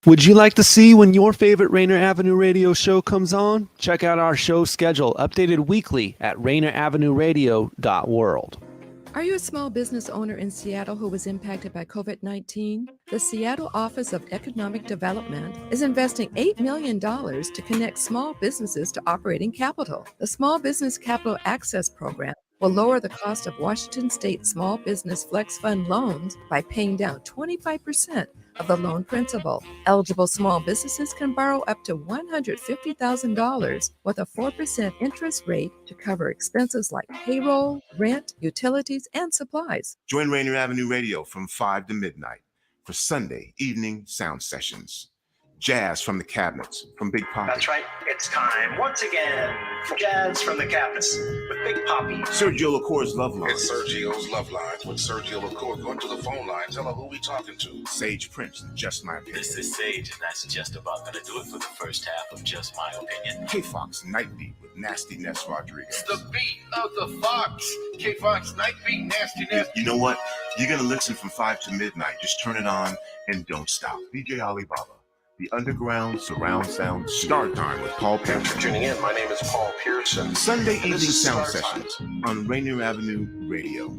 Would you like to see when your favorite Rainier Avenue Radio show comes on? Check out our show schedule, updated weekly at rainieravenue.radio.world. Are you a small business owner in Seattle who was impacted by COVID-19? The Seattle Office of Economic Development is investing $8 million to connect small businesses to operating capital. The Small Business Capital Access Program will lower the cost of Washington State Small Business Flex Fund loans by paying down 25% of the loan principal. Eligible small businesses can borrow up to $150,000 with a 4% interest rate to cover expenses like payroll, rent, utilities, and supplies. Join Rainier Avenue Radio from 5 to midnight for Sunday evening sound sessions. Jazz from the Cabinets from Big Poppy. That's right. It's time once again for Jazz from the Cabinets with Big Poppy. Sergio LaCour's Love Lines. It's Sergio's Love Lines with Sergio LaCour. Go to the phone line. Tell her who we talking to. Sage Prince, Just My Opinion. This is Sage, and that's just about going to do it for the first half of Just My Opinion. K-Fox Nightbeat with Nasty Ness Rodriguez. It's the beat of the Fox. K-Fox Nightbeat, Nasty Ness. You know what? You're going to listen from 5 to midnight. Just turn it on and don't stop. DJ Alibaba. The Underground Surround Sound Start Time with Paul Pearson. Tuning in, my name is Paul Pearson. Sunday evening sound sessions on Rainier Avenue Radio.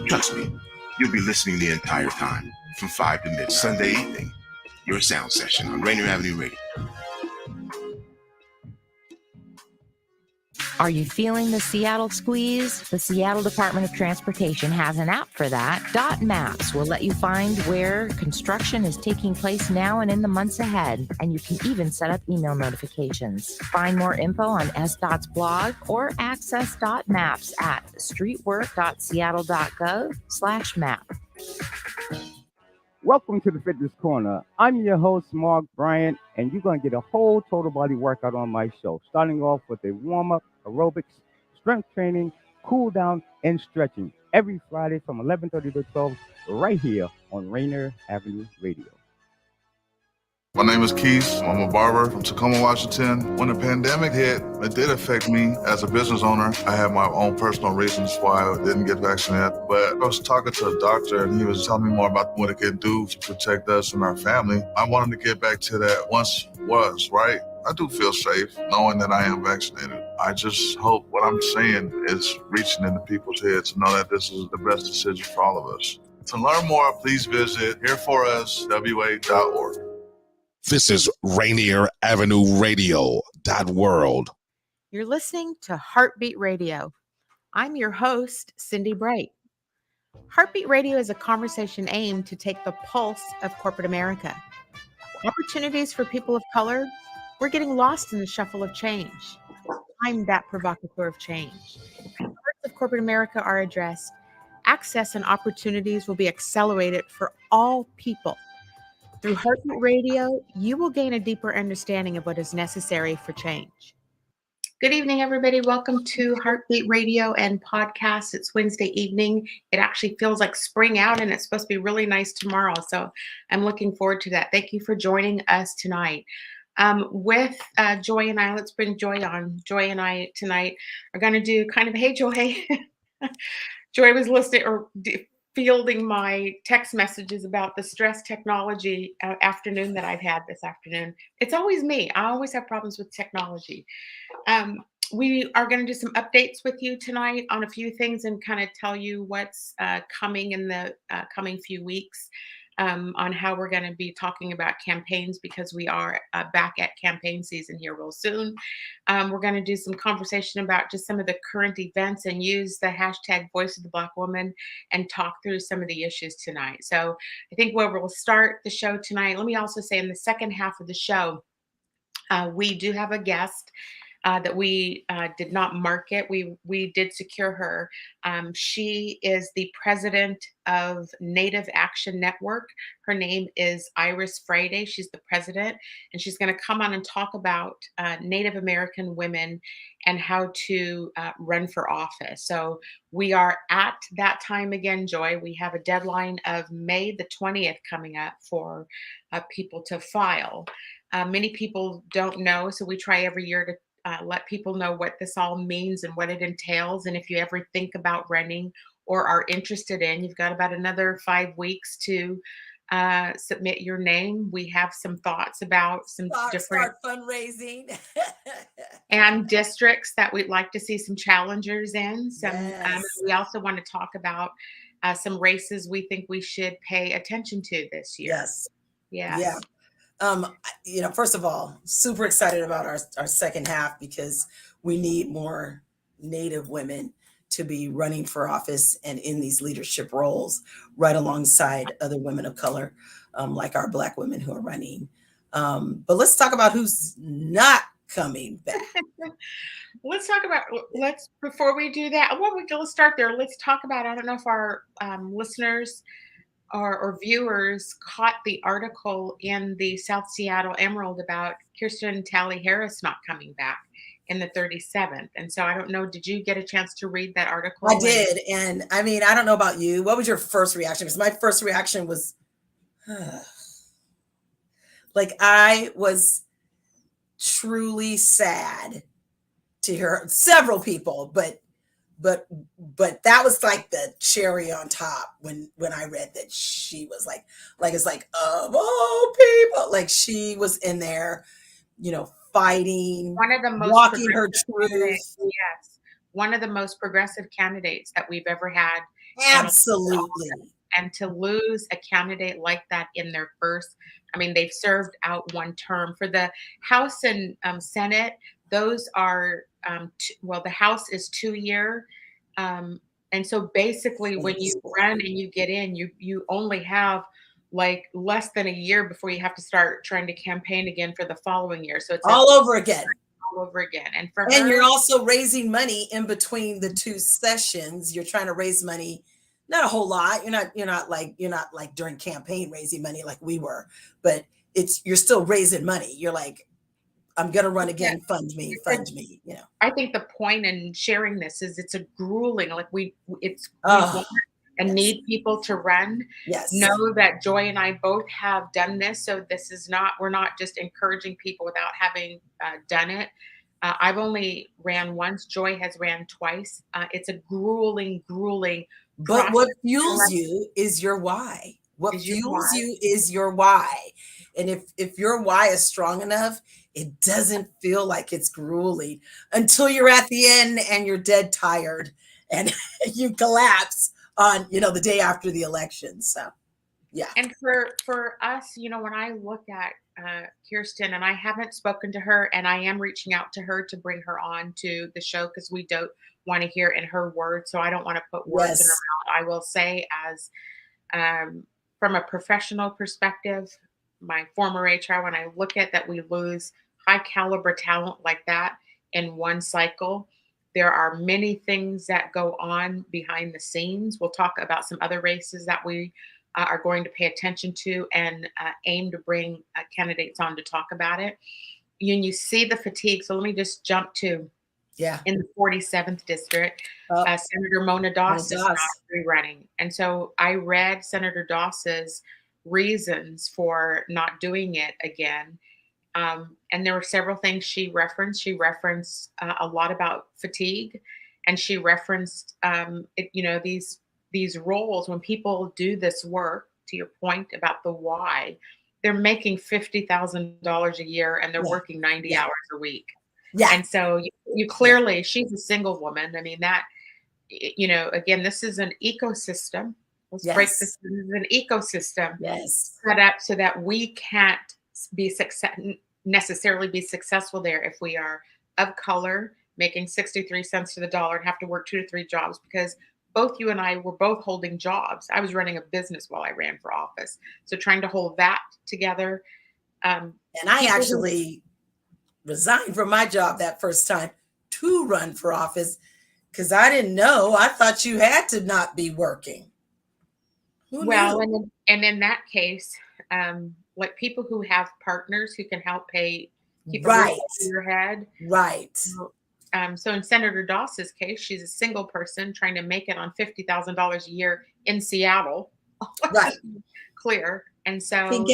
Trust me, you'll be listening the entire time from 5 to midnight. Sunday evening, your sound session on Rainier Avenue Radio. Are you feeling the Seattle squeeze? The Seattle Department of Transportation has an app for that. Dot Maps will let you find where construction is taking place now and in the months ahead, and you can even set up email notifications. Find more info on SDOT's blog or access Dot Maps at streetwork.seattle.gov/map. Welcome to the Fitness Corner. I'm your host, Mark Bryant, and you're going to get a whole total body workout on my show, starting off with a warm-up, aerobics, strength training, cool down, and stretching every Friday from 11:30 to 12 right here on Rainier Avenue Radio. My name is Keith. I'm a barber from Tacoma, Washington. When the pandemic hit, it did affect me as a business owner. I had my own personal reasons why I didn't get vaccinated. But I was talking to a doctor, and he was telling me more about what it could do to protect us and our family. I wanted to get back to that once was, right? I do feel safe knowing that I am vaccinated. I just hope what I'm saying is reaching into people's heads to know that this is the best decision for all of us. To learn more, please visit hereforuswa.org. This is Rainier Avenue Radio.world. You're listening to Heartbeat Radio. I'm your host, Cindi Bright. Heartbeat Radio is a conversation aimed to take the pulse of corporate America. Opportunities for people of color, we're getting lost in the shuffle of change. I'm that provocateur of change. Parts of corporate America are addressed. Access and opportunities will be accelerated for all people. Through Heartbeat Radio, you will gain a deeper understanding of what is necessary for change. Good evening, everybody. Welcome to Heartbeat Radio and Podcast. It's Wednesday evening. It actually feels like spring out, and it's supposed to be really nice tomorrow. So I'm looking forward to that. Thank you for joining us tonight. With Joy and I, let's bring Joy on. Joy and I tonight are going to do kind of, hey, Joy. Joy was listening or fielding my text messages about the stress technology afternoon that I've had this afternoon. It's always me. I always have problems with technology. We are going to do some updates with you tonight on a few things and kind of tell you what's coming in the coming few weeks on how we're going to be talking about campaigns, because we are back at campaign season here real soon. We're going to do some conversation about just some of the current events and use the hashtag Voice of the Black Woman and talk through some of the issues tonight. So I think where we'll start the show tonight, let me also say in the second half of the show, we do have a guest that we did not market. We did secure her. She is the president of Native Action Network. Her name is Iris Friday. She's the president, and she's going to come on and talk about Native American women and how to run for office. So we are at that time again, Joy. We have a deadline of May the 20th coming up for people to file. Many people don't know, so we try every year to let people know what this all means and what it entails. And if you ever think about running or are interested in, you've got about another 5 weeks to submit your name. We have some thoughts about some different fundraising and districts that we'd like to see some challengers in. Yes. We also want to talk about some races we think we should pay attention to this year. Yes. Yeah. First of all, super excited about our second half because we need more Native women to be running for office and in these leadership roles right alongside other women of color, like our Black women who are running. But let's talk about who's not coming back. Before we do that, let's start there. Let's talk about, I don't know if our listeners or viewers caught the article in the South Seattle Emerald about Kirsten Talley Harris not coming back in the 37th. And so I don't know, did you get a chance to read that article? I did. And I mean, I don't know about you. What was your first reaction? Because my first reaction was, like, I was truly sad to hear several people, but that was like the cherry on top when I read that she was like it's like, of all people, like she was in there, fighting, one of the most walking her truth. Yes, one of the most progressive candidates that we've ever had. Absolutely. And to lose a candidate like that in their first, I mean, they've served out one term. For the House and Senate, those are, the House is 2-year. And so basically when you run and you get in, you only have like less than a year before you have to start trying to campaign again for the following year. So it's all over again. And you're also raising money in between the two sessions. You're trying to raise money, not a whole lot. You're not like during campaign raising money like we were, but you're still raising money. You're like, I'm going to run again. Fund me. I think the point in sharing this is it's a grueling, like we and need people to run. Yes. Know that Joy and I both have done this. So this is we're not just encouraging people without having done it. I've only ran once. Joy has ran twice. It's a grueling But process. what fuels you is your why. What fuels you is your why. And if your why is strong enough, it doesn't feel like it's grueling until you're at the end and you're dead tired and you collapse on, the day after the election. So, yeah. And for us, when I look at Kirsten, and I haven't spoken to her, and I am reaching out to her to bring her on to the show because we don't want to hear in her words. So I don't want to put words in her mouth. I will say, as from a professional perspective, my former HR, when I look at that, we lose high caliber talent like that in one cycle. There are many things that go on behind the scenes. We'll talk about some other races that we are going to pay attention to and aim to bring candidates on to talk about it. You see the fatigue. So let me just jump to in the 47th district, Senator Mona Doss is not rerunning. And so I read Senator Doss's reasons for not doing it again. And there were several things she referenced. She referenced a lot about fatigue, and she referenced, these roles. When people do this work, to your point about the why, they're making $50,000 a year, and they're working 90 hours a week. Yeah. And so you clearly, she's a single woman. I mean, that, again, this is an ecosystem. Let's break this. This is an ecosystem set up so that we can't necessarily be successful there if we are of color, making 63 cents to the dollar and have to work 2 to 3 jobs, because both you and I were both holding jobs. I was running a business while I ran for office. So trying to hold that together. And I actually resigned from my job that first time to run for office because I didn't know. I thought you had to not be working. Well, and in that case, like people who have partners who can help keep a roof over your head. Right. So in Senator Doss's case, she's a single person trying to make it on $50,000 a year in Seattle. Right. Clear. And so King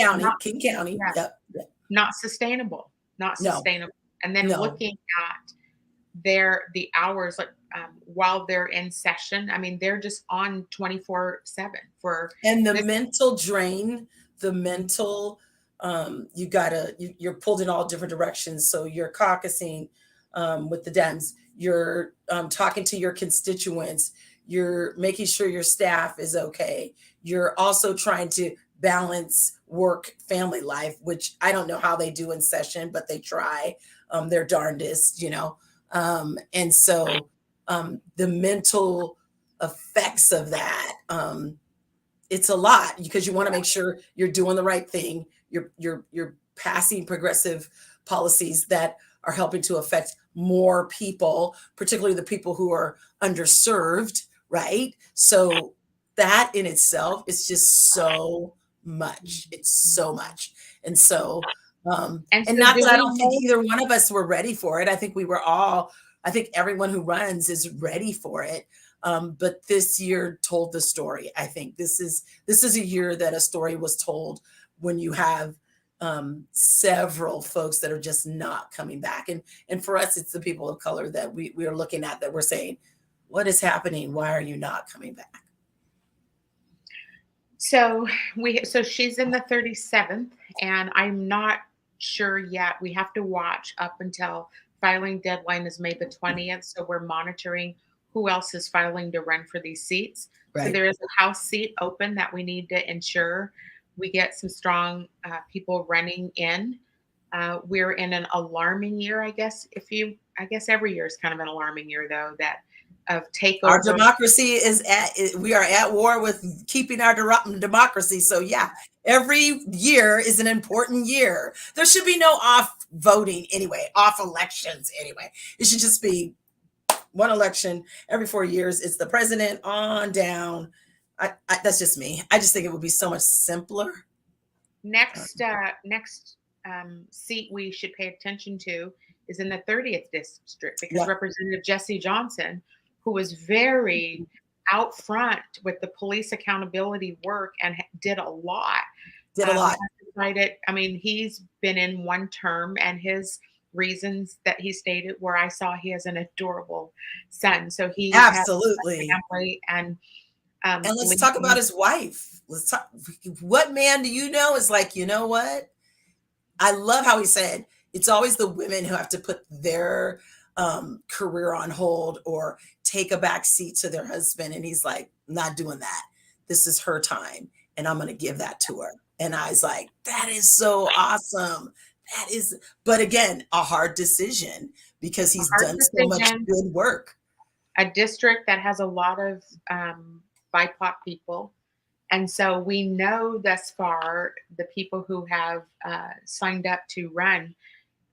County. Yeah, not sustainable. Not sustainable. And then looking at the hours, like while they're in session, I mean, they're just on 24/7 and the mental drain the mental, you're pulled in all different directions. So you're caucusing with the Dems, you're talking to your constituents, you're making sure your staff is okay. You're also trying to balance work, family life, which I don't know how they do in session, but they try their darndest, and so the mental effects of that, it's a lot because you want to make sure you're doing the right thing. You're passing progressive policies that are helping to affect more people, particularly the people who are underserved, right? So that in itself is just so much. It's so much. And so, and not that I don't think either one of us were ready for it. I think I think everyone who runs is ready for it. But this year told the story. I think this is a year that a story was told when you have several folks that are just not coming back. And for us, it's the people of color that we are looking at, that we're saying, what is happening? Why are you not coming back? So she's in the 37th, and I'm not sure yet. We have to watch up until filing deadline is May the 20th. So we're monitoring who else is filing to run for these seats. Right. So there is a House seat open that we need to ensure we get some strong people running in. We're in an alarming year, I guess. I guess every year is kind of an alarming year, though, that of takeover. Our democracy we are at war with keeping our democracy. So yeah, every year is an important year. There should be no off voting anyway, off elections anyway. It should just be one election every 4 years. It's the president on down. That's just me. I just think it would be so much simpler. Next seat we should pay attention to is in the 30th district, because Representative Jesse Johnson, who was very out front with the police accountability work and did a lot. Decided, I mean, he's been in one term, and his reasons that he stated, where I saw he has an adorable son. So he absolutely has a family, and let's talk about his wife. Let's talk. What man do you know is like, you know what? I love how he said it's always the women who have to put their career on hold or take a back seat to their husband. And he's like, not doing that. This is her time, and I'm going to give that to her. And I was like, that is so awesome. That is, but again, a hard decision because he's done so much good work. A district that has a lot of BIPOC people. And so we know thus far the people who have signed up to run.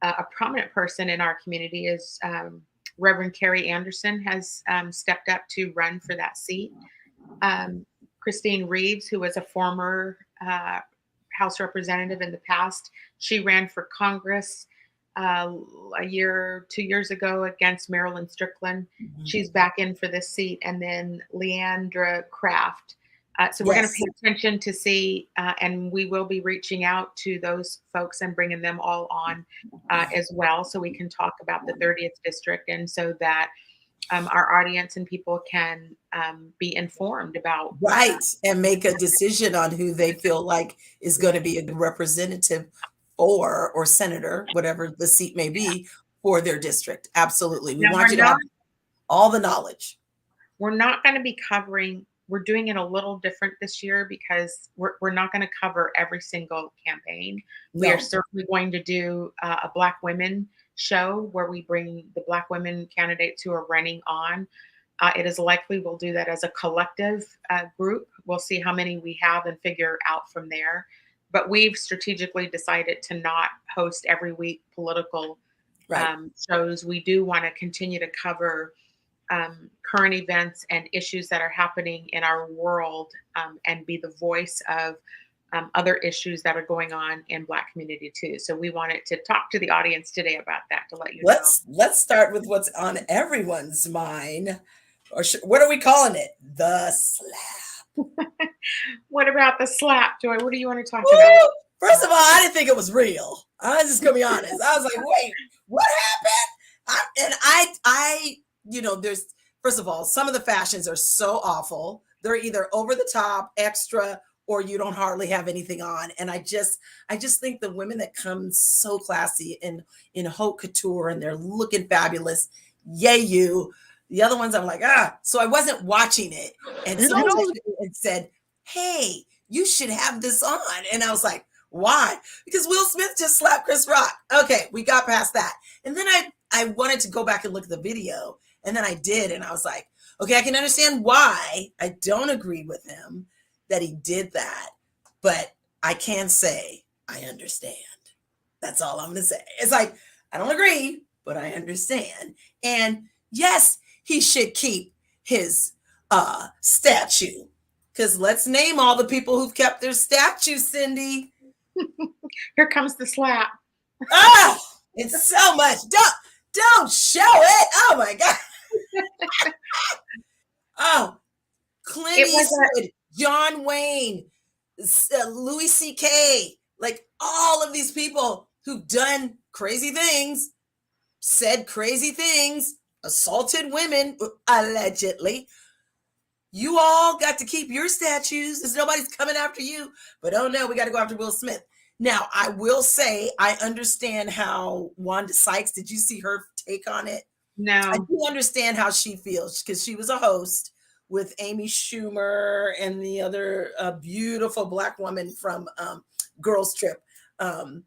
A prominent person in our community is Reverend Carrie Anderson has stepped up to run for that seat. Christine Reeves, who was a former House representative in the past, she ran for Congress 2 years ago against Marilyn Strickland. Mm-hmm. She's back in for this seat. And then Leandra Kraft. So we're going to pay attention to see, and we will be reaching out to those folks and bringing them all on as well, so we can talk about the 30th district, and so that our audience and people can be informed about and make a decision on who they feel like is going to be a good representative or senator, whatever the seat may be, for their district. Absolutely. We want you to have all the knowledge. We're not going to be covering. We're doing it a little different this year because we're not going to cover every single campaign. No. We are certainly going to do a Black women show where we bring the Black women candidates who are running on. It is likely we'll do that as a collective group. We'll see how many we have and figure out from there. But we've strategically decided to not host every week political shows. We do want to continue to cover current events and issues that are happening in our world, and be the voice of other issues that are going on in Black community too. So we wanted to talk to the audience today about that, to let you know. Let's start with what's on everyone's mind, or what are we calling it? The slap. What about the slap, Joy? What do you want to talk about? First of all, I didn't think it was real. I'm just gonna be honest. I was like, wait, what happened? I there's, first of all, some of the fashions are so awful. They're either over the top, extra, or you don't hardly have anything on. And I just think the women that come so classy in haute couture and they're looking fabulous, yay you. The other ones I'm like, so I wasn't watching it. And someone texted me and said, hey, you should have this on. And I was like, why? Because Will Smith just slapped Chris Rock. Okay, we got past that. And then I wanted to go back and look at the video. And then I did. And I was like, okay, I can understand why I don't agree with him that he did that. But I can say I understand. That's all I'm going to say. It's like, I don't agree, but I understand. And yes, he should keep his statue. Because let's name all the people who've kept their statue, Cindy. Here comes the slap. Oh, it's so much. Don't show it. Oh my God. Oh, Clint Eastwood, John Wayne, Louis C.K., like all of these people who've done crazy things, said crazy things, assaulted women, allegedly. You all got to keep your statues. There's nobody's coming after you. But oh no, we got to go after Will Smith. Now, I will say, I understand how Wanda Sykes, did you see her take on it? No. I do understand how she feels because she was a host with Amy Schumer and the other beautiful Black woman from Girls Trip. And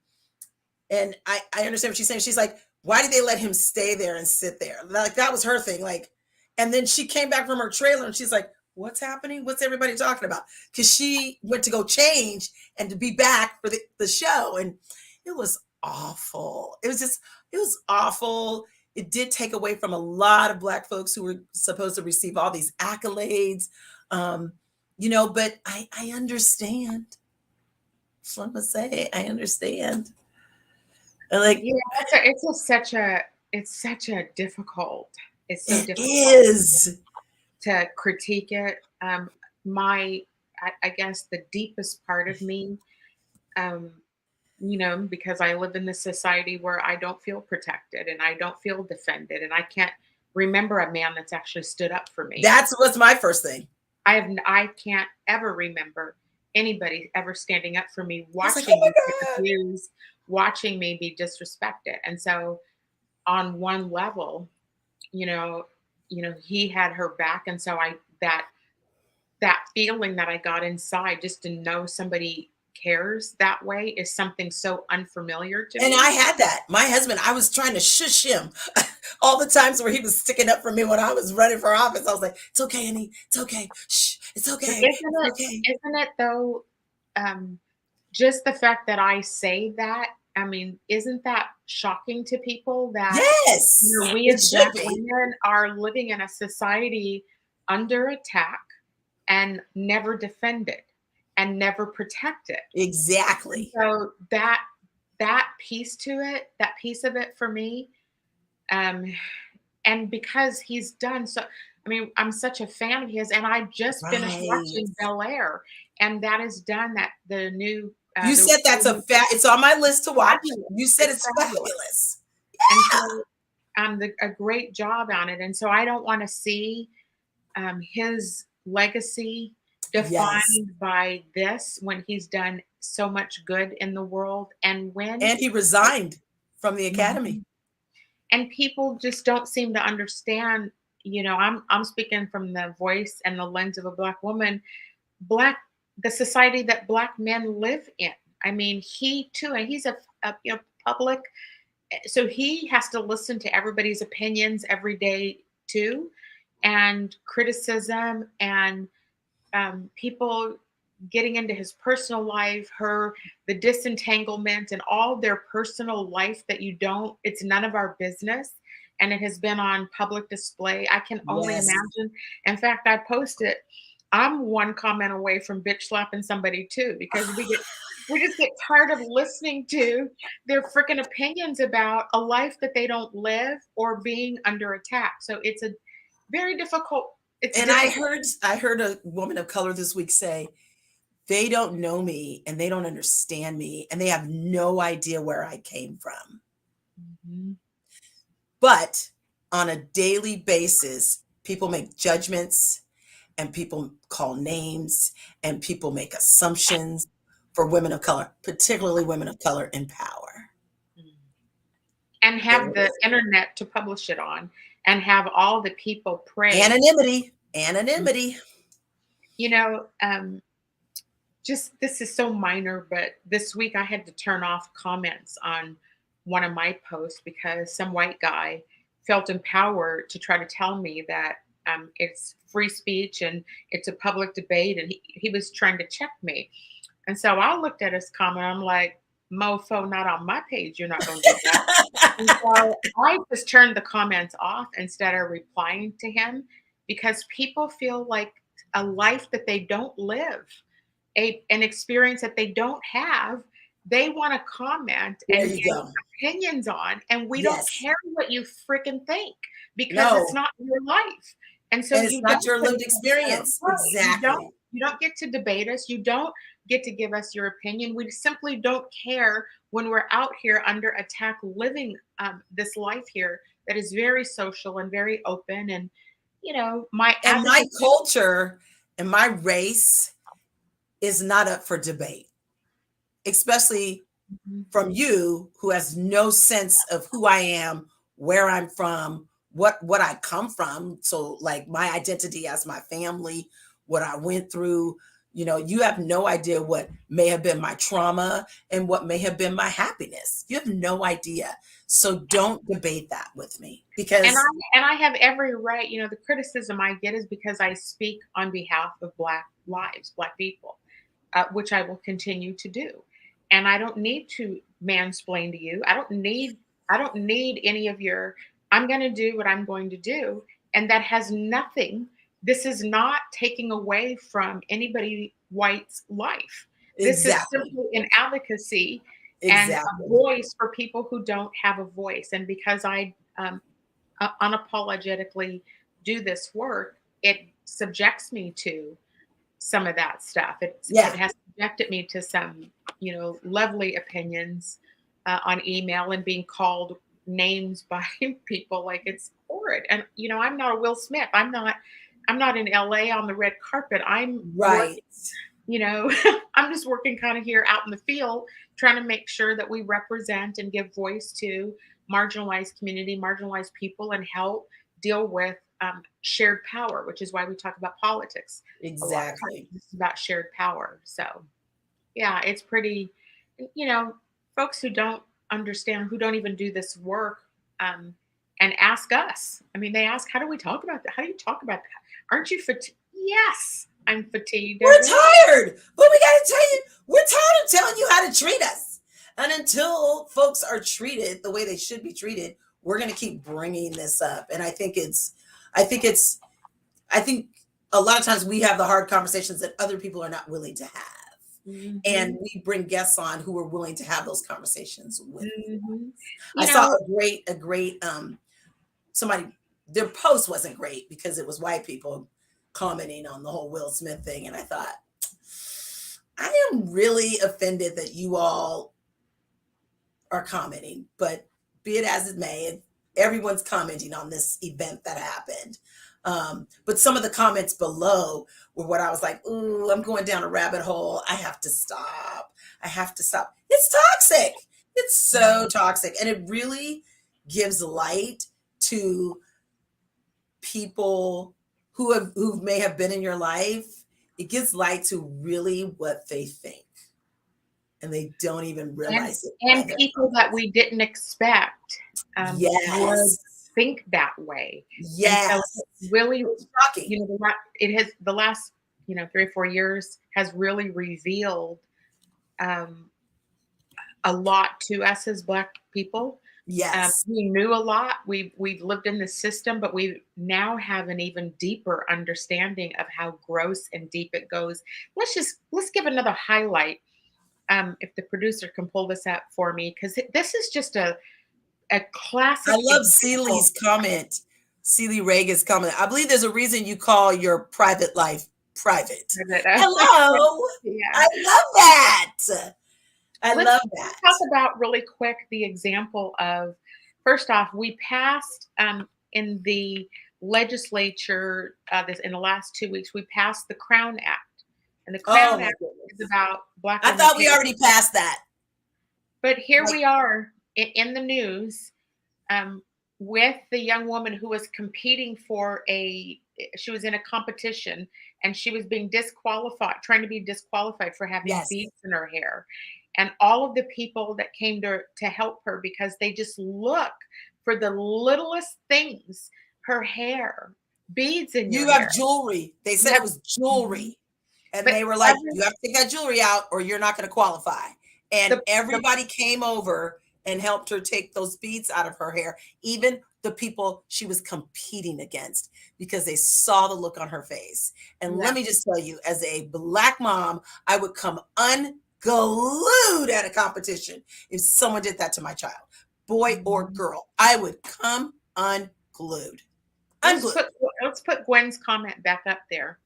I understand what she's saying. She's like, why did they let him stay there and sit there? Like, that was her thing. Like, and then she came back from her trailer and she's like, what's happening? What's everybody talking about? Because she went to go change and to be back for the show. And it was awful. It was awful. It did take away from a lot of Black folks who were supposed to receive all these accolades. But I understand. That's what I'm gonna say. I understand. It's such a difficult. It's so difficult. It is to critique it. I guess the deepest part of me, because I live in this society where I don't feel protected and I don't feel defended, and I can't remember a man that's actually stood up for me. That's what's my first thing. I can't ever remember anybody ever standing up for me, watching me get abused, watching me be disrespected. And so on one level, he had her back. And so that feeling that I got inside just to know somebody cares that way is something so unfamiliar to me. And I had that. My husband, I was trying to shush him all the times where he was sticking up for me when I was running for office. I was like, it's okay, honey. It's okay. Shh, it's okay. Isn't it though, just the fact that I say that, I mean, isn't that shocking to people that yes, we as Black women are living in a society under attack and never defended and never protected? Exactly. So that piece to it, that piece of it for me, and because he's done so, I mean, I'm such a fan of his, and I just finished watching Bel Air, and that is done. That the new. You said that's it's on my list to watch. You said it's fabulous. Yeah. And so, a great job on it. And so I don't want to see his legacy defined by this when he's done so much good in the world. And he resigned from the Academy. And people just don't seem to understand, I'm speaking from the voice and the lens of a Black woman, the society that Black men live in. I mean, he too, and he's a public, so he has to listen to everybody's opinions every day too, and criticism and people getting into his personal life, the disentanglement and all their personal life that it's none of our business. And it has been on public display. I can only imagine. In fact, I posted, I'm one comment away from bitch slapping somebody too, because we just get tired of listening to their freaking opinions about a life that they don't live or being under attack. So it's a very difficult. I heard a woman of color this week say, they don't know me and they don't understand me and they have no idea where I came from. Mm-hmm. But on a daily basis, people make judgments and people call names and people make assumptions for women of color, particularly women of color in power. And have the internet to publish it on, and have all the people pray. Anonymity. You know, just this is so minor, but this week I had to turn off comments on one of my posts because some white guy felt empowered to try to tell me that it's free speech and it's a public debate, and he was trying to check me. And so I looked at his comment. I'm like, mofo, not on my page. You're not going to do that. And so I just turned the comments off instead of replying to him, because people feel like a life that they don't live, an experience that they don't have, they want to comment and give opinions on, and we don't care what you freaking think, because it's not your life. And so it's not your lived experience. Exactly. You don't get to debate us. You don't get to give us your opinion. We simply don't care when we're out here under attack, living this life here that is very social and very open. And, you know, my culture and my race is not up for debate, especially from you, who has no sense of who I am, where I'm from, what I come from. So like my identity as my family, what I went through, you know, you have no idea what may have been my trauma and what may have been my happiness. You have no idea. So don't debate that with me, because and I have every right. You know, the criticism I get is because I speak on behalf of Black lives, Black people, which I will continue to do. And I don't need to mansplain to you. I don't need any of your, I'm going to do what I'm going to do. And that has nothing. This is not taking away from anybody white's life. This is simply an advocacy and a voice for people who don't have a voice. And because I unapologetically do this work, it subjects me to some of that stuff. It has subjected me to some, you know, lovely opinions on email and being called names by people like it's horrid. And, you know, I'm not a Will Smith. I'm not in LA on the red carpet. I'm right. You know, I'm just working kind of here out in the field, trying to make sure that we represent and give voice to marginalized community, marginalized people, and help deal with shared power, which is why we talk about politics. Exactly. It's about shared power. So, yeah, it's pretty, you know, folks who don't understand, who don't even do this work, and ask us. I mean, they ask, how do we talk about that? How do you talk about that? Aren't you fatigued? Yes, I'm fatigued. We're tired, but we got to tell you, we're tired of telling you how to treat us. And until folks are treated the way they should be treated, we're going to keep bringing this up. And I think a lot of times we have the hard conversations that other people are not willing to have. Mm-hmm. And we bring guests on who are willing to have those conversations with us. I saw a great somebody, their post wasn't great because it was white people commenting on the whole Will Smith thing. And I thought, I am really offended that you all are commenting, but be it as it may, everyone's commenting on this event that happened. But some of the comments below were what I was like, ooh, I'm going down a rabbit hole. I have to stop. It's toxic. It's so toxic. And it really gives light to people who may have been in your life. It gives light to really what they think. And they don't even realize it. And people that we didn't expect would think that way. Yes. So really shocking. You know, it has the last, 3 or 4 years has really revealed a lot to us as Black people. Yes. We knew a lot. We've lived in the system, but we now have an even deeper understanding of how gross and deep it goes. Let's give another highlight. If the producer can pull this up for me, because this is just a classic. I love Celi's comment. Cili Reagan's comment. I believe there's a reason you call your private life private. Hello. Yeah. I love that. Let's talk about really quick the example of, first off, we passed in the legislature, this in the last 2 weeks, we passed the Crown Act, and the Crown Act is about Black. I thought we already passed that. But here we are in the news with the young woman who was competing she was in a competition and she was being trying to be disqualified for having beads in her hair. And all of the people that came to help her, because they just look for the littlest things, her hair, beads in your hair. You have jewelry. They said it was jewelry. And they were like, you have to take that jewelry out or you're not going to qualify. And everybody came over and helped her take those beads out of her hair. Even the people she was competing against, because they saw the look on her face. And let me just tell you, as a Black mom, I would come unglued at a competition if someone did that to my child, boy or girl. I would come unglued. Let's put Gwen's comment back up there.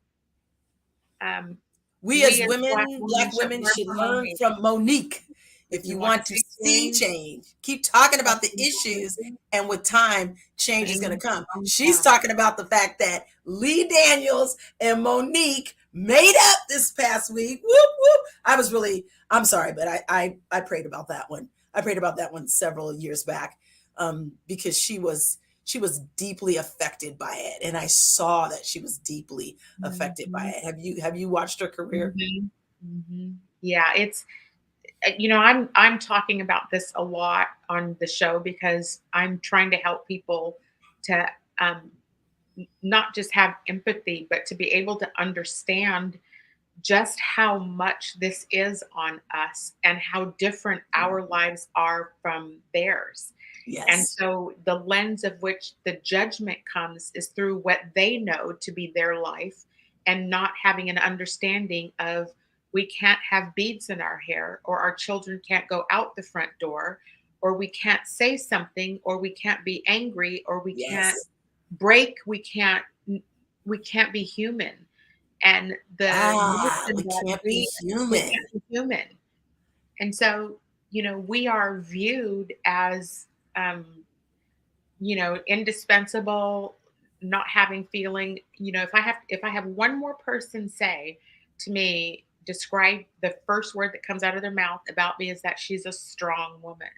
We as women, Black women, should learn from Monique. If you want to see change, keep talking about the issues, and with time, change is going to come. She's talking about the fact that Lee Daniels and Monique made up this past week. Whoop, whoop. I'm sorry, but I prayed about that one. I prayed about that one several years back because she was deeply affected by it. And I saw that she was deeply affected by it. Have you watched her career? Yeah, it's, I'm talking about this a lot on the show because I'm trying to help people to not just have empathy, but to be able to understand just how much this is on us and how different our lives are from theirs. Yes. And so the lens of which the judgment comes is through what they know to be their life, and not having an understanding of, we can't have beads in our hair, or our children can't go out the front door, or we can't say something, or we can't be angry, or we can't break, we can't be human. And we can't be human. And so, we are viewed as indispensable, not having feeling. If I have one more person say to me, describe the first word that comes out of their mouth about me, is that she's a strong woman.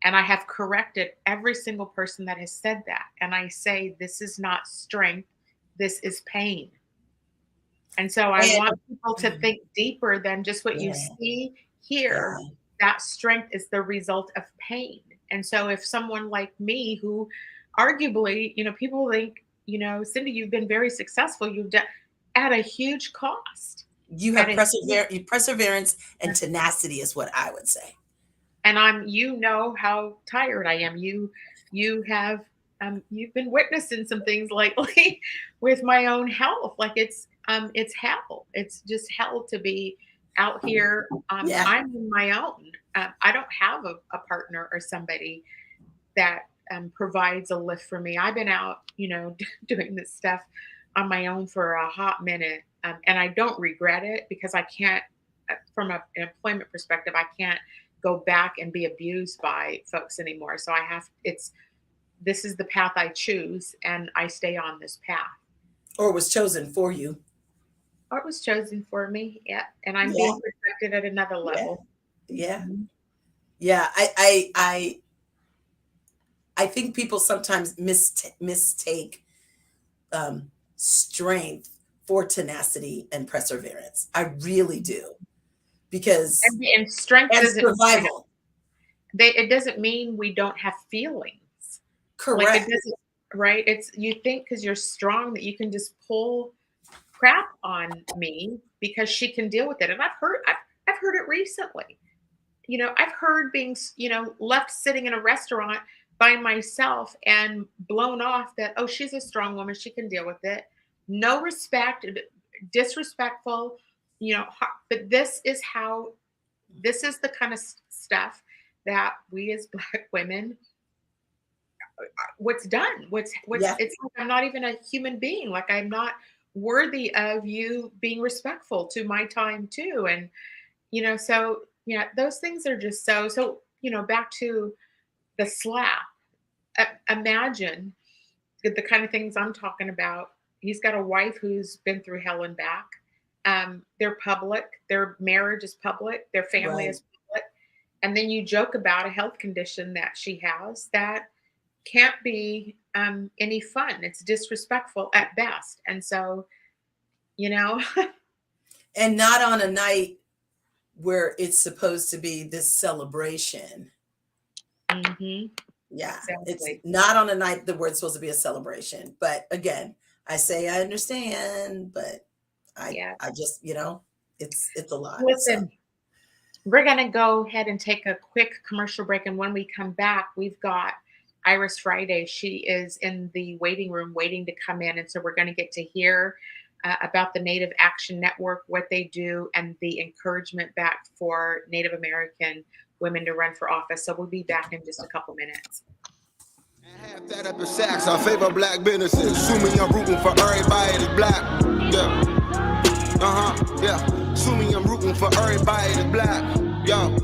And I have corrected every single person that has said that. And I say, this is not strength, this is pain. And so I want people to think deeper than just what you see here. That strength is the result of pain. And so if someone like me, who arguably, people think, Cindi, you've been very successful, you've done at a huge cost. You have perseverance and tenacity is what I would say. And how tired I am. You have, you've been witnessing some things lately with my own health. Like it's hell. It's just hell to be out here. I'm on my own. I don't have a partner or somebody that provides a lift for me. I've been out, doing this stuff on my own for a hot minute. And I don't regret it, because I can't, from an employment perspective, I can't go back and be abused by folks anymore. So this is the path I choose, and I stay on this path. Or it was chosen for you. Or it was chosen for me. Yeah. And I'm being protected at another level. Yeah. Yeah. I think people sometimes mistake strength for tenacity and perseverance. I really do. Because and strength is survival. It doesn't mean we don't have feelings. Correct. Like it doesn't, right? It's, you think because you're strong that you can just pull crap on me because she can deal with it. And I've heard it recently. I've heard being, left sitting in a restaurant by myself and blown off that, oh, she's a strong woman, she can deal with it. No respect, disrespectful, but this is the kind of stuff that we as Black women, what's done, it's like I'm not even a human being. Like I'm not worthy of you being respectful to my time too. And, so, those things are just so, back to the slap. Imagine the kind of things I'm talking about. He's got a wife who's been through hell and back. They're public. Their marriage is public. Their family is public. And then you joke about a health condition that she has that can't be any fun. It's disrespectful at best. And so, and not on a night where it's supposed to be this celebration. Mm-hmm. Yeah, exactly. It's not on a night where it's supposed to be a celebration. But again, I say I understand, but I just, it's a lot. Listen, we're going to go ahead and take a quick commercial break. And when we come back, we've got Iris Friday. She is in the waiting room waiting to come in. And so we're going to get to hear about the Native Action Network, what they do, and the encouragement back for Native American women to run for office. So we'll be back in just a couple minutes. Half that up in Saks, I favor black businesses. Assuming I'm rooting for everybody that's black. Yeah. Yeah. Assuming I'm rooting for everybody that's black. Yo.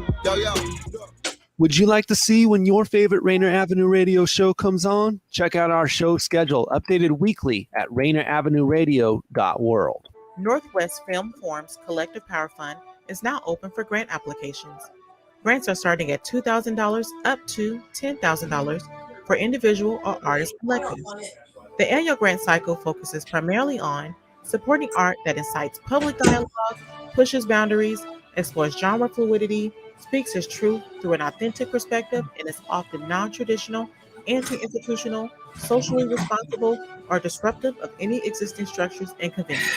Would you like to see when your favorite Rainier Avenue Radio show comes on? Check out our show schedule, updated weekly at rainieravenueradio.world. Northwest Film Forum's Collective Power Fund is now open for grant applications. Grants are starting at $2,000 up to $10,000 for individual or artist collectives. The annual grant cycle focuses primarily on supporting art that incites public dialogue, pushes boundaries, explores genre fluidity, speaks its truth through an authentic perspective, and is often non-traditional, anti-institutional, socially responsible, or disruptive of any existing structures and conventions.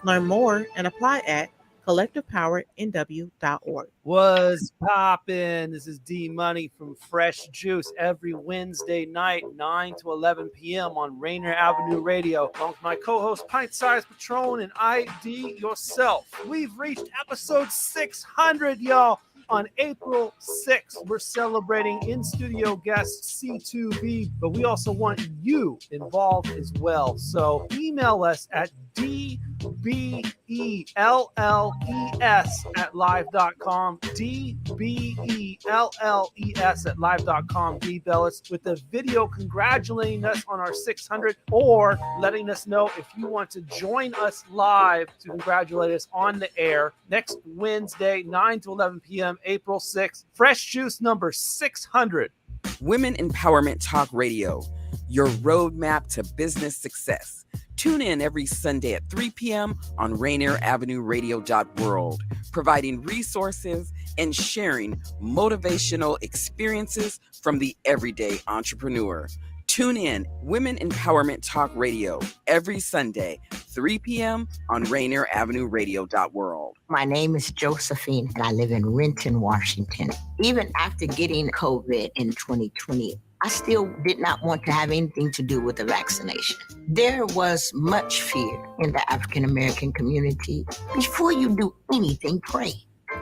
Learn more and apply at collectivepowernw.org. What's poppin'? This is D Money from Fresh Juice every Wednesday night, 9 to 11 p.m. on Rainier Avenue Radio. Along with my co-host, Pint Size Patron, and ID Yourself. We've reached episode 600, y'all. On April 6th, we're celebrating in-studio guest C2B, but we also want you involved as well. So email us at dbelles@live.com, dbelles@live.com. Email us with a video congratulating us on our 600 or letting us know if you want to join us live to congratulate us on the air next Wednesday, 9 to 11 p.m., April 6th. Fresh Juice number 600. Women Empowerment Talk Radio, your roadmap to business success. Tune in every Sunday at 3 p.m. on Rainier Avenue Radio.world, providing resources and sharing motivational experiences from the everyday entrepreneur. Tune in Women Empowerment Talk Radio every Sunday, 3 p.m. on Rainier Avenue Radio.world. My name is Josephine, and I live in Renton, Washington. Even after getting COVID in 2020, I still did not want to have anything to do with the vaccination. There was much fear in the African American community. Before you do anything, pray.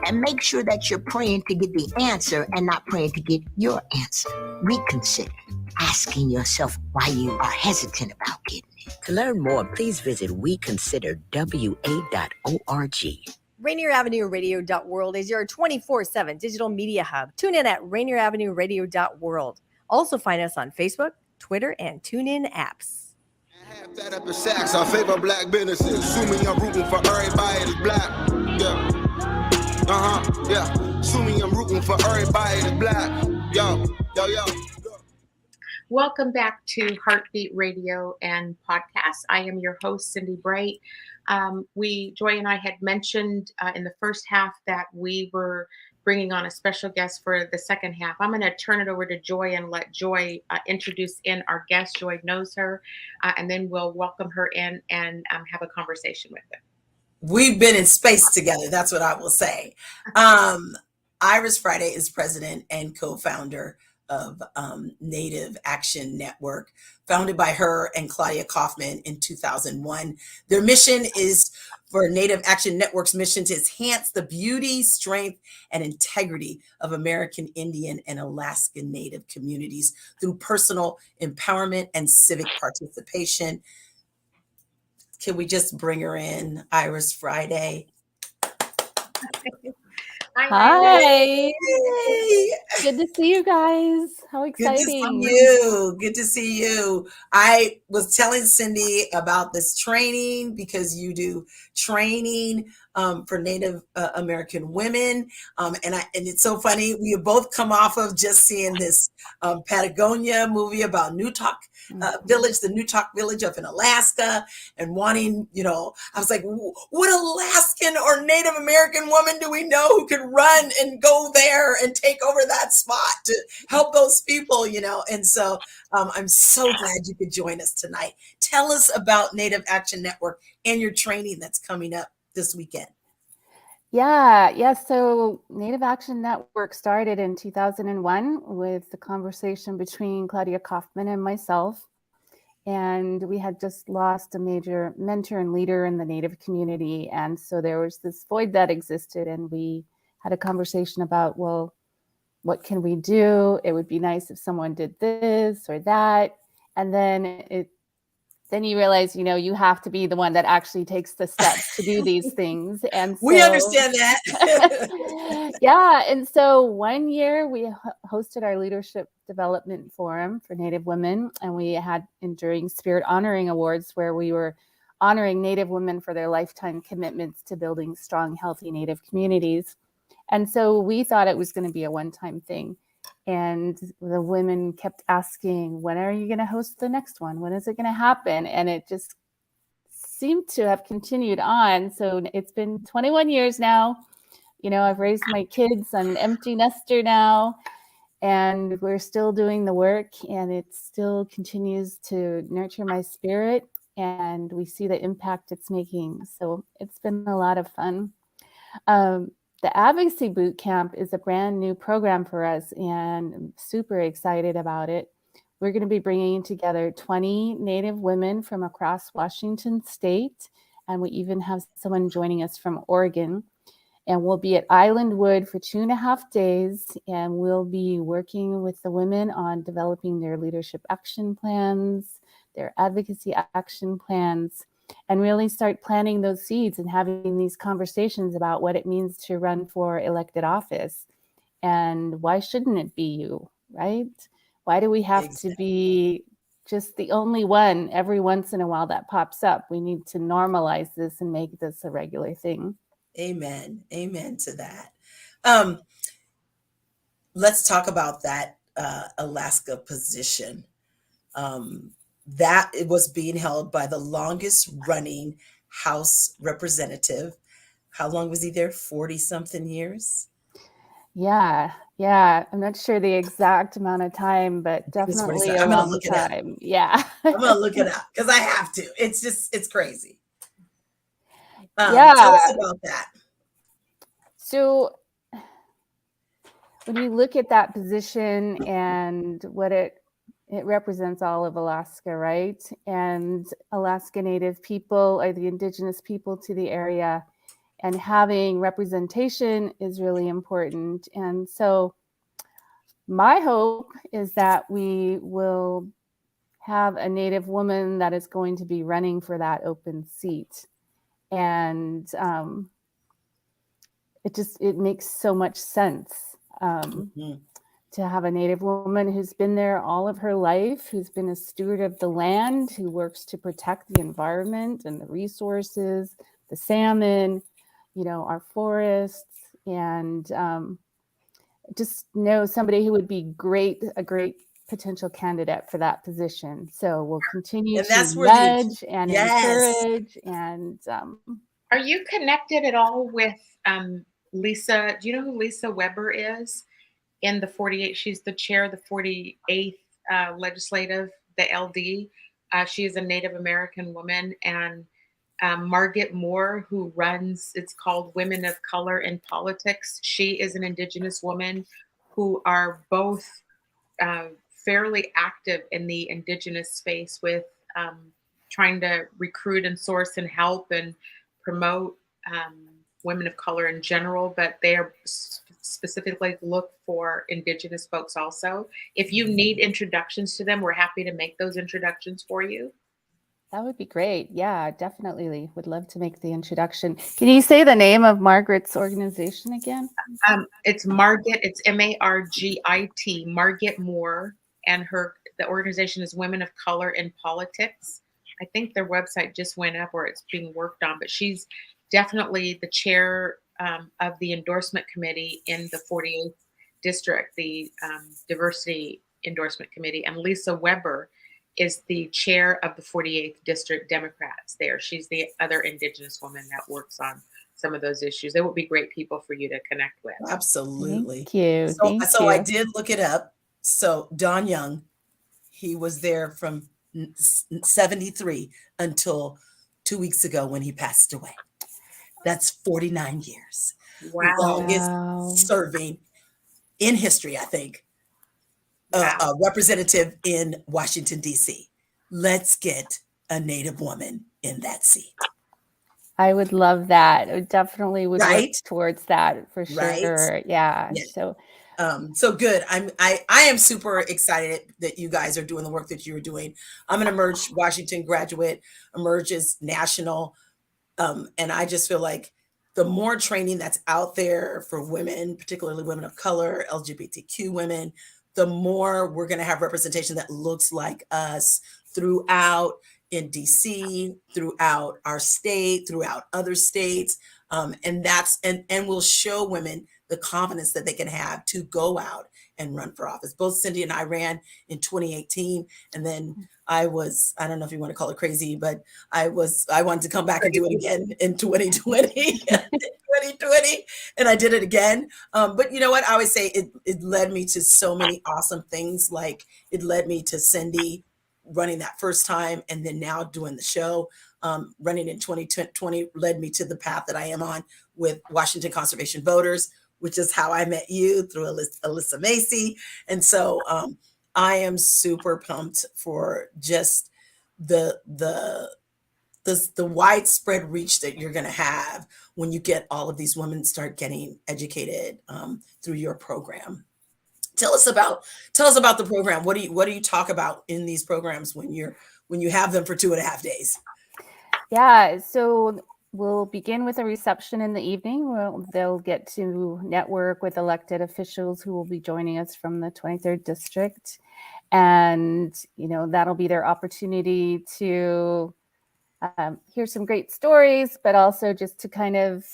And make sure that you're praying to get the answer and not praying to get your answer. Reconsider, asking yourself why you are hesitant about getting it. To learn more, please visit weconsiderwa.org. Rainier Avenue Radio.world is your 24/7 digital media hub. Tune in at Rainier Avenue Radio.world. Also find us on Facebook, Twitter, and TuneIn apps. Half that up in Saks, I favor black businesses. Assuming I'm rooting for everybody that's black. Yeah. Yeah. Assuming I'm rooting for everybody that's black. Yo. Welcome back to Heartbeat Radio and Podcast. I am your host, Cindi Bright. Joy and I had mentioned in the first half that we were bringing on a special guest for the second half. I'm going to turn it over to Joy and let Joy introduce in our guest. Joy knows her, and then we'll welcome her in and have a conversation with her. We've been in space together. That's what I will say. Iris Friday is president and co-founder of Native Action Network, founded by her and Claudia Kaufman in 2001. Their mission is for Native Action Network's mission to enhance the beauty, strength, and integrity of American Indian and Alaskan Native communities through personal empowerment and civic participation. Can we just bring her in, Iris Friday? Hi. Hey. Good to see you guys. How Good to see exciting. you. Good to see you. I was telling Cindi about this training because you do training for Native American women. And it's so funny. We have both come off of just seeing this Patagonia movie about Newtok Village, the Newtok Village up in Alaska, and wanting, I was like, what Alaskan or Native American woman do we know who can run and go there and take over that spot to help those people, And so I'm so glad you could join us tonight. Tell us about Native Action Network and your training that's coming up this weekend. Yeah. So Native Action Network started in 2001 with the conversation between Claudia Kaufman and myself. And we had just lost a major mentor and leader in the Native community. And so there was this void that existed. And we had a conversation about, well, what can we do? It would be nice if someone did this or that. And then you realize, you have to be the one that actually takes the steps to do these things. And so, we understand that. Yeah. And so one year we hosted our leadership development forum for Native women, and we had Enduring Spirit Honoring Awards, where we were honoring Native women for their lifetime commitments to building strong, healthy Native communities. And so we thought it was going to be a one-time thing. And the women kept asking, when are you going to host the next one? When is it going to happen? And it just seemed to have continued on. So it's been 21 years now. I've raised my kids. I'm an empty nester now. And we're still doing the work. And it still continues to nurture my spirit. And we see the impact it's making. So it's been a lot of fun. The Advocacy Bootcamp is a brand new program for us, and I'm super excited about it. We're going to be bringing together 20 Native women from across Washington State, and we even have someone joining us from Oregon. And we'll be at Island Wood for 2.5 days, and we'll be working with the women on developing their leadership action plans, their advocacy action plans, and really start planting those seeds and having these conversations about what it means to run for elected office. And why shouldn't it be you, right? Why do we have to be just the only one every once in a while that pops up? We need to normalize this and make this a regular thing. Amen. Amen to that. Let's talk about that Alaska position. That it was being held by the longest running House representative. How long was he there? 40-something years? Yeah. I'm not sure the exact amount of time, but definitely a long time. Yeah. I'm going to look it up because I have to. It's crazy. Yeah. Tell us about that. So when you look at that position and what it represents all of Alaska, right? And Alaska Native people are the indigenous people to the area, and having representation is really important. And so my hope is that we will have a Native woman that is going to be running for that open seat. And it makes so much sense. To have a Native woman who's been there all of her life, who's been a steward of the land, who works to protect the environment and the resources, the salmon, our forests, and just know somebody who would be a great potential candidate for that position. So we'll continue to nudge and encourage. And are you connected at all with Lisa? Do you know who Lisa Weber is? In the 48, she's the chair of the 48th legislative, the LD. She is a Native American woman. And Margaret Moore, who runs, it's called Women of Color in Politics. She is an Indigenous woman who are both fairly active in the Indigenous space with trying to recruit and source and help and promote women of color in general, but they are specifically look for Indigenous folks also. If you need introductions to them, we're happy to make those introductions for you. That would be great. Yeah, definitely. Would love to make the introduction. Can you say the name of Margaret's organization again? It's Margit. It's Margit, Margit Moore, and the organization is Women of Color in Politics. I think their website just went up, or it's being worked on, but she's definitely the chair of the endorsement committee in the 48th district, the diversity endorsement committee, and Lisa Weber is the chair of the 48th district Democrats there. She's the other Indigenous woman that works on some of those issues. They would be great people for you to connect with. Absolutely. Thank you. So I did look it up. So Don Young, he was there from 73 until 2 weeks ago when he passed away. That's 49 years. Wow. Longest serving in history, I think. A representative in Washington, D.C. Let's get a Native woman in that seat. I would love that. I definitely would work Right? towards that for sure. Right? Yeah. Yeah. So good. I am super excited that you guys are doing the work that you're doing. I'm an Emerge Washington graduate. Emerge is national. And I just feel like the more training that's out there for women, particularly women of color, LGBTQ women, the more we're going to have representation that looks like us throughout in DC, throughout our state, throughout other states. And we'll show women the confidence that they can have to go out and run for office. Both Cindi and I ran in 2018. And then I don't know if you want to call it crazy, but I wanted to come back and do it again in 2020. And I did it again. But you know what? I always say it led me to so many awesome things. Like it led me to Cindi running that first time, and then now doing the show. Running in 2020 led me to the path that I am on with Washington Conservation Voters, which is how I met you through Alyssa Macy. And so I am super pumped for just the widespread reach that you're going to have when you get all of these women start getting educated through your program. Tell us about the program. What do you talk about in these programs when you have them for 2.5 days? Yeah, so we'll begin with a reception in the evening. They'll get to network with elected officials who will be joining us from the 23rd district. And, that'll be their opportunity to hear some great stories, but also just to kind of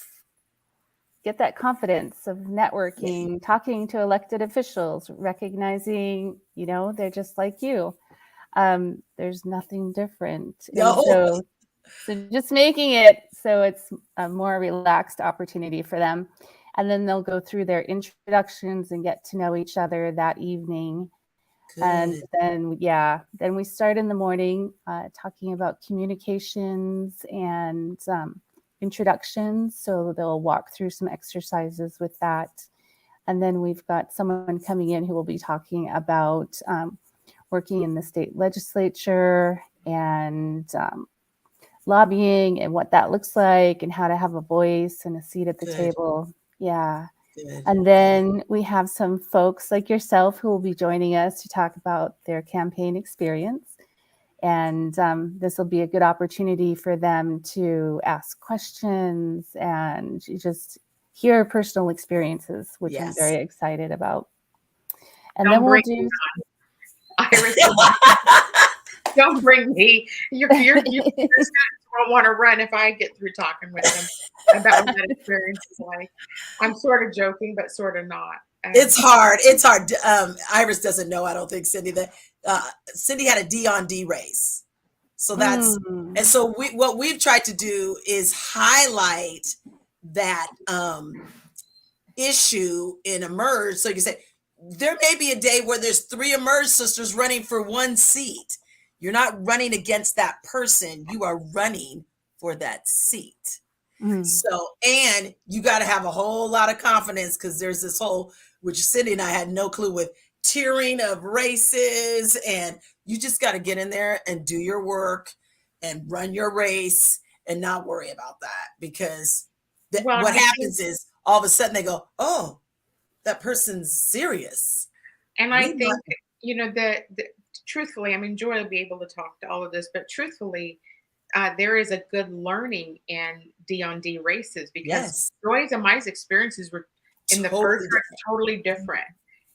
get that confidence of networking, talking to elected officials, recognizing, they're just like you. There's nothing different. No. So just making it so it's a more relaxed opportunity for them. And then they'll go through their introductions and get to know each other that evening. Good. And then we start in the morning talking about communications and introductions. So they'll walk through some exercises with that. And then we've got someone coming in who will be talking about working in the state legislature and lobbying and what that looks like and how to have a voice and a seat at the table. Yeah. Good. And then we have some folks like yourself who will be joining us to talk about their campaign experience. And this will be a good opportunity for them to ask questions and just hear personal experiences, which I'm very excited about. And then we'll do... Iris, don't bring me. You're don't want to run if I get through talking with them about what that experience is like. I'm sort of joking, but sort of not. It's hard. Iris doesn't know, I don't think, Cindi, that Cindi had a D-on-D race. So that's, and so what we've tried to do is highlight that issue in Emerge. So you can say, there may be a day where there's 3 Emerge sisters running for 1 seat. You're not running against that person. You are running for that seat. So, and you got to have a whole lot of confidence because there's this whole, which Cindi and I had no clue with, tiering of races. And you just got to get in there and do your work and run your race and not worry about that. Because what happens is all of a sudden they go, oh, that person's serious. And I think, truthfully, I mean, Joy will be able to talk to all of this, but truthfully, there is a good learning in D-on-D races because Yes. Joy's and my experiences were in the Totally first race different. totally different.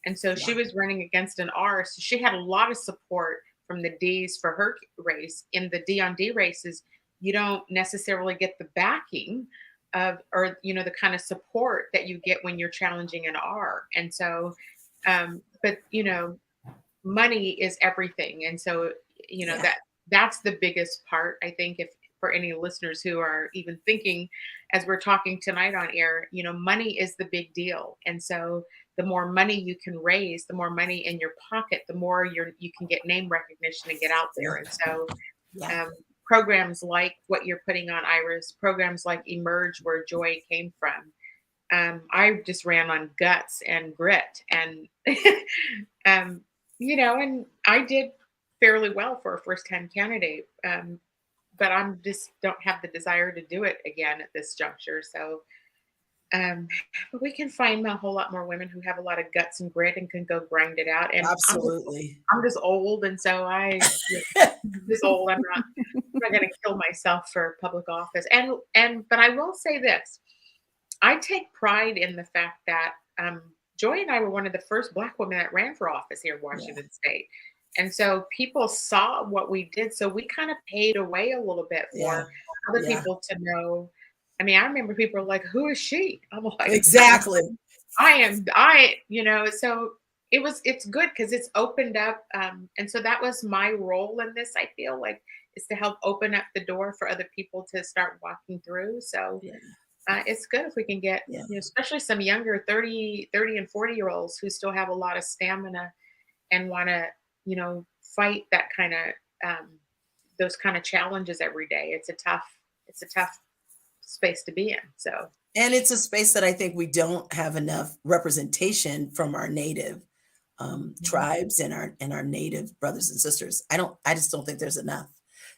And so she Yeah. was running against an R. So she had a lot of support from the D's for her race. In the D-on-D races, you don't necessarily get the backing of, or, you know, the kind of support that you get when you're challenging an R. And so, but, you know, money is everything. And so, you know, Yeah. that's the biggest part, I think, if for any listeners who are even thinking as we're talking tonight on air, you know, money is the big deal. And so the more money you can raise, the more money in your pocket, the more you can get name recognition and get out there. And so Yeah. programs like what you're putting on, Iris, programs like Emerge, where Joy came from, I just ran on guts and grit, and you know, and I did fairly well for a first-time candidate, but I'm just don't have the desire to do it again at this juncture. So, but we can find a whole lot more women who have a lot of guts and grit and can go grind it out. And Absolutely. I'm just old, and so I'm just old. I'm not going to kill myself for public office. But I will say this. I take pride in the fact that Joy and I were one of the first Black women that ran for office here in Washington State. And so people saw what we did. So we kind of paid away a little bit for other people to know. I mean, I remember people were like, who is she? I'm like, Exactly. you know, so it's good because it's opened up. And so that was my role in this, I feel like, is to help open up the door for other people to start walking through. So it's good if we can get, you know, especially some younger 30 and 40-year-olds who still have a lot of stamina and want to, you know, fight that kind of, those kind of challenges every day. It's a tough space to be in. So, and it's a space that I think we don't have enough representation from our native tribes and our native brothers and sisters. I just don't think there's enough.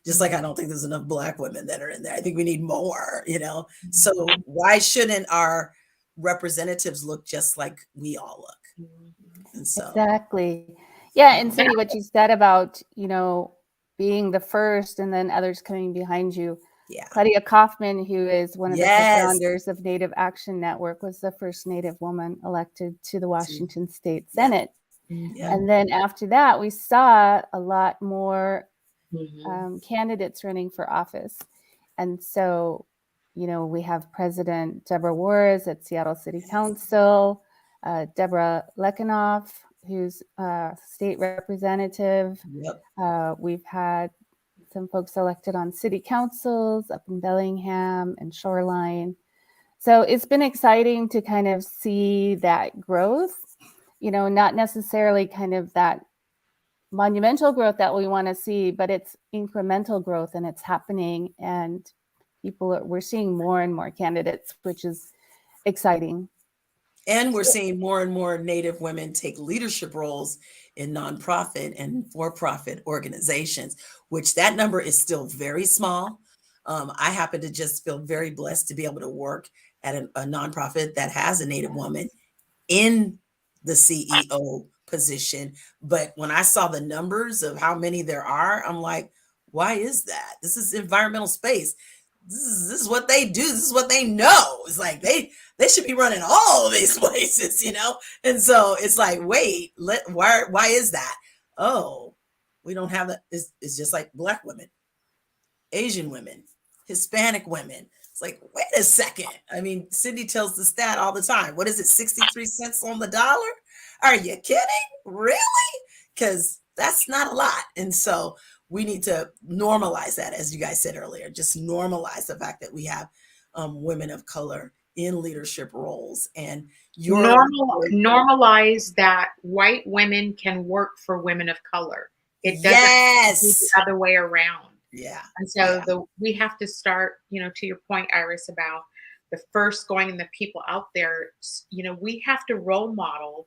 Just like I don't think there's enough Black women that are in there. I think we need more, you know? So why shouldn't our representatives look just like we all look? And so. Exactly. Yeah. And Cindi, what you said about, you know, being the first and then others coming behind you. Yeah. Claudia Kaufman, who is one of the co-founders of Native Action Network, was the first Native woman elected to the Washington State Senate. Yeah. And then after that, we saw a lot more candidates running for office. And so, you know, we have President Deborah Juarez at Seattle City Council, Deborah Lekanoff, who's a state representative. We've had some folks elected on city councils up in Bellingham and Shoreline. So it's been exciting to kind of see that growth, you know, not necessarily kind of that monumental growth that we want to see, but it's incremental growth and it's happening, and we're seeing more and more candidates, which is exciting. And we're seeing more and more Native women take leadership roles in nonprofit and for-profit organizations, which that number is still very small. I happen to just feel very blessed to be able to work at a nonprofit that has a Native woman in the CEO position. But when I saw the numbers of how many there are, I'm like, why is that? This is environmental space. This is what they do. This is what they know. It's like they should be running all of these places, you know? And so it's like, wait, why is that? Oh, we don't have that. It's just like Black women, Asian women, Hispanic women. It's like, wait a second. I mean, Cindi tells the stat all the time. What is it? 63 cents on the dollar? Are you kidding? Really? Because that's not a lot. And so we need to normalize that, as you guys said earlier, just normalize the fact that we have women of color in leadership roles. And normalize that white women can work for women of color. It doesn't be the other way around. Yeah. And so we have to start, you know, to your point, Iris, about the first going and the people out there, you know, we have to role model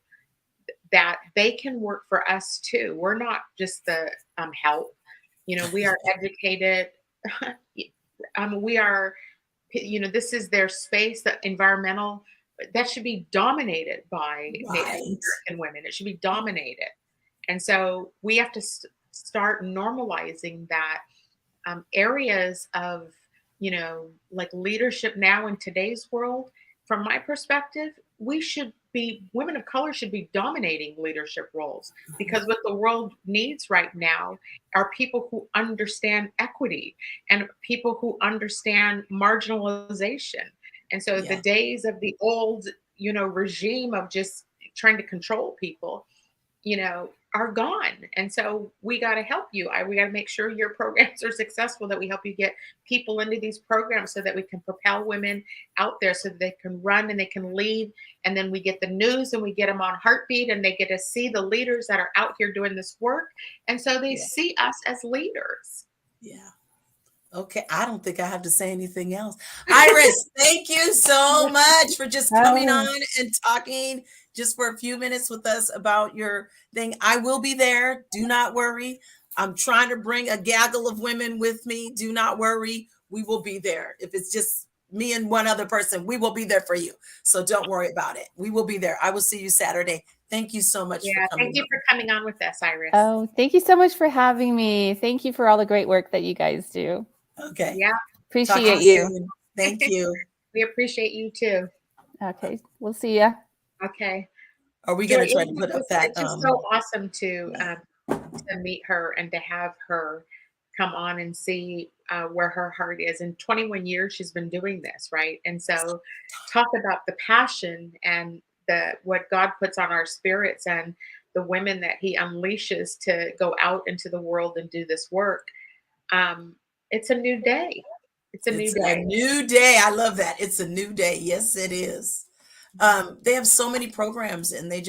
that they can work for us too. We're not just the help. You know, we are educated. We are, you know, this is their space, that environmental, that should be dominated by Native American women. It should be dominated. And so we have to start normalizing that areas of, like leadership now in today's world, from my perspective, women of color should be dominating leadership roles, because what the world needs right now are people who understand equity and people who understand marginalization. And so the days of the old, regime of just trying to control people, are gone. And so we got to help you. We got to make sure your programs are successful, that we help you get people into these programs so that we can propel women out there so that they can run and they can lead. And then we get the news and we get them on Heartbeat, and they get to see the leaders that are out here doing this work. And so they see us as leaders. Yeah. Okay. I don't think I have to say anything else. Iris, thank you so much for just coming on and talking just for a few minutes with us about your thing. I will be there. Do not worry. I'm trying to bring a gaggle of women with me. Do not worry. We will be there. If it's just me and one other person, we will be there for you. So don't worry about it. We will be there. I will see you Saturday. Thank you so much for coming. Thank you for coming on with us, Iris. Oh, thank you so much for having me. Thank you for all the great work that you guys do. Okay. Yeah. Appreciate you. Soon. Thank you. We appreciate you too. Okay. We'll see ya. Okay. Are we going to try to put up that? It's just so awesome to meet her and to have her come on and see where her heart is. In 21 years, she's been doing this, right? And so talk about the passion and what God puts on our spirits and the women that he unleashes to go out into the world and do this work. It's a new day. It's a new day. I love that. It's a new day. Yes, it is. They have so many programs, and they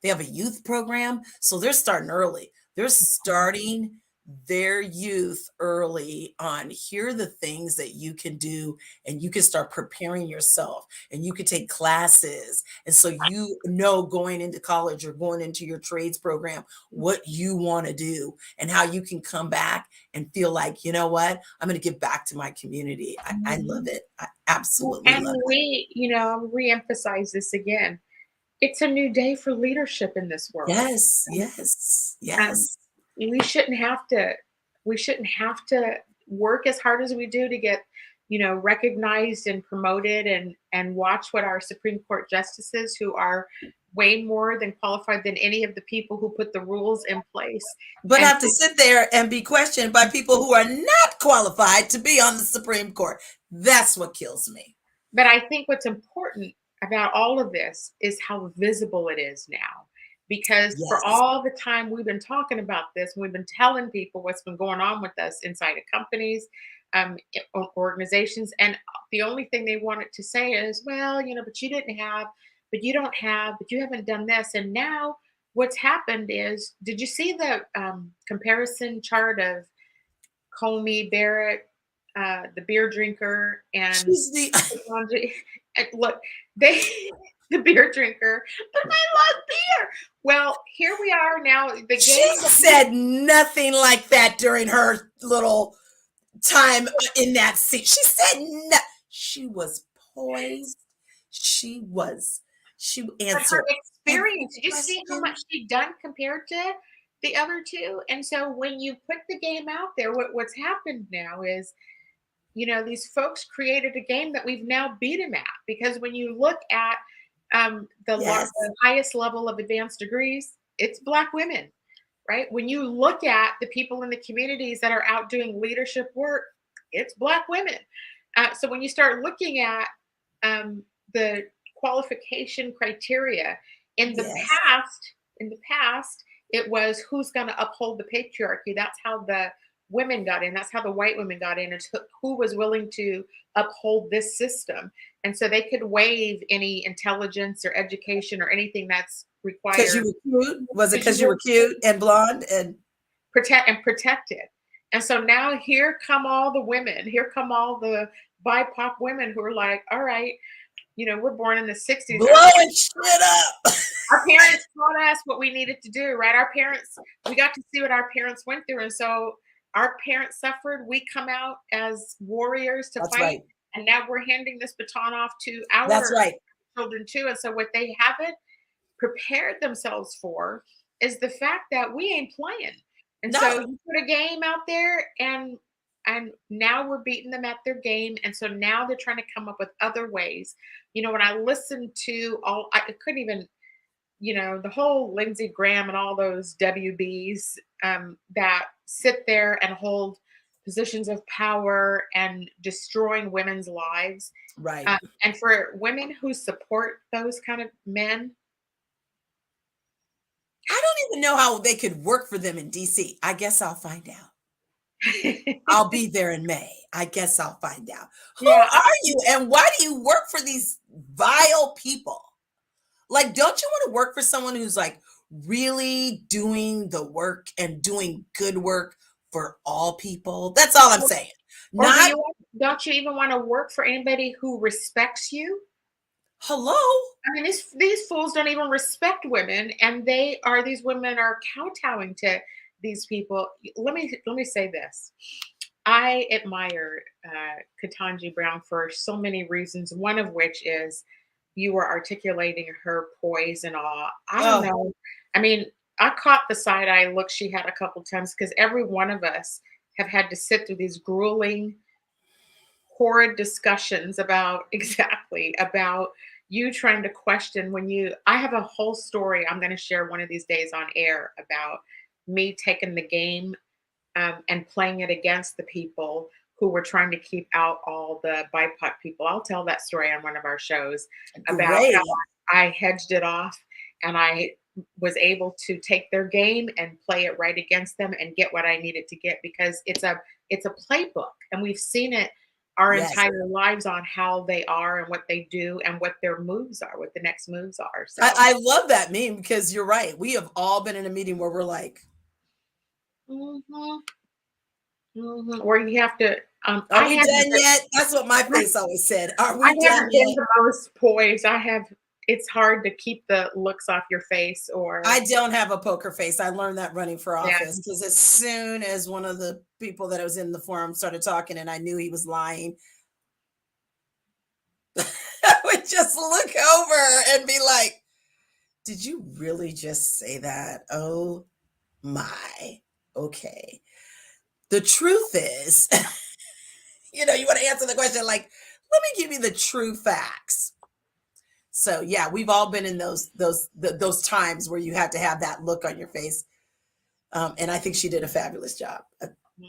have a youth program. So they're starting early. They're starting their youth early on. Here are the things that you can do, and you can start preparing yourself, and you can take classes. And so going into college or going into your trades program, what you want to do and how you can come back and feel like, you know what, I'm going to give back to my community. I love it. I absolutely love it. And we reemphasize this again. It's a new day for leadership in this world. Yes. We shouldn't have to work as hard as we do to get, recognized and promoted and watch what our Supreme Court justices, who are way more than qualified than any of the people who put the rules in place. But have to sit there and be questioned by people who are not qualified to be on the Supreme Court. That's what kills me. But I think what's important about all of this is how visible it is now. Because for all the time we've been talking about this, we've been telling people what's been going on with us inside of companies, organizations. And the only thing they wanted to say is, well, but you didn't have, but you don't have, but you haven't done this. And now what's happened is, did you see the comparison chart of Comey Barrett, the beer drinker, and look, the beer drinker, but I love beer. Well, here we are now. She said nothing like that during her little time in that seat. She said she was poised. She answered. Her experience. Did you see how much she'd done compared to the other two? And so when you put the game out there, what's happened now is, these folks created a game that we've now beat them at. Because when you look at the highest level of advanced degrees, it's Black women, right? When you look at the people in the communities that are out doing leadership work, it's Black women. So when you start looking at the qualification criteria in the past, it was who's going to uphold the patriarchy. That's how the women got in. That's how the white women got in. It's who was willing to uphold this system. And so they could waive any intelligence or education or anything that's required. Because you were cute? Was it because you were cute and blonde and protected? And so now here come all the women. Here come all the BIPOC women who are like, all right, we're born in the 60s. Blowing shit up. Our parents taught us what we needed to do, right? We got to see what our parents went through. And so our parents suffered. We come out as warriors to fight. Right. And now we're handing this baton off to our children too. And so what they haven't prepared themselves for is the fact that we ain't playing. And No. so you put a game out there, and now we're beating them at their game. And so now they're trying to come up with other ways. When I listened to I couldn't even, the whole Lindsey Graham and all those WBs that sit there and hold positions of power and destroying women's lives. Right. And for women who support those kind of men, I don't even know how they could work for them in DC. I guess I'll find out. I'll be there in May. I guess I'll find out. Who are you and why do you work for these vile people? Like, don't you want to work for someone who's like really doing the work and doing good work for all people? That's all I'm saying. Don't you even want to work for anybody who respects you? Hello? I mean, these fools don't even respect women, and these women are kowtowing to these people. Let me say this. I admire Ketanji Brown for so many reasons, one of which is you were articulating her poise and all. I don't know. I mean, I caught the side eye look she had a couple times because every one of us have had to sit through these grueling, horrid discussions about you trying to question I have a whole story I'm going to share one of these days on air about me taking the game and playing it against the people who were trying to keep out all the BIPOC people. I'll tell that story on one of our shows about how I hedged it off and I was able to take their game and play it right against them and get what I needed to get because it's a playbook and we've seen it our entire lives on how they are and what they do and what their moves are, what the next moves are. So I love that meme because you're right. We have all been in a meeting where we're like, where you have to. Are we done yet? That's what my face always said. Are we done yet? The most poised. It's hard to keep the looks off your face. Or I don't have a poker face. I learned that running for office because as soon as one of the people that was in the forum started talking and I knew he was lying, I would just look over and be like, did you really just say that? Oh my. Okay. The truth is, you want to answer the question like, let me give you the true facts. So yeah, we've all been in those times where you have to have that look on your face. And I think she did a fabulous job.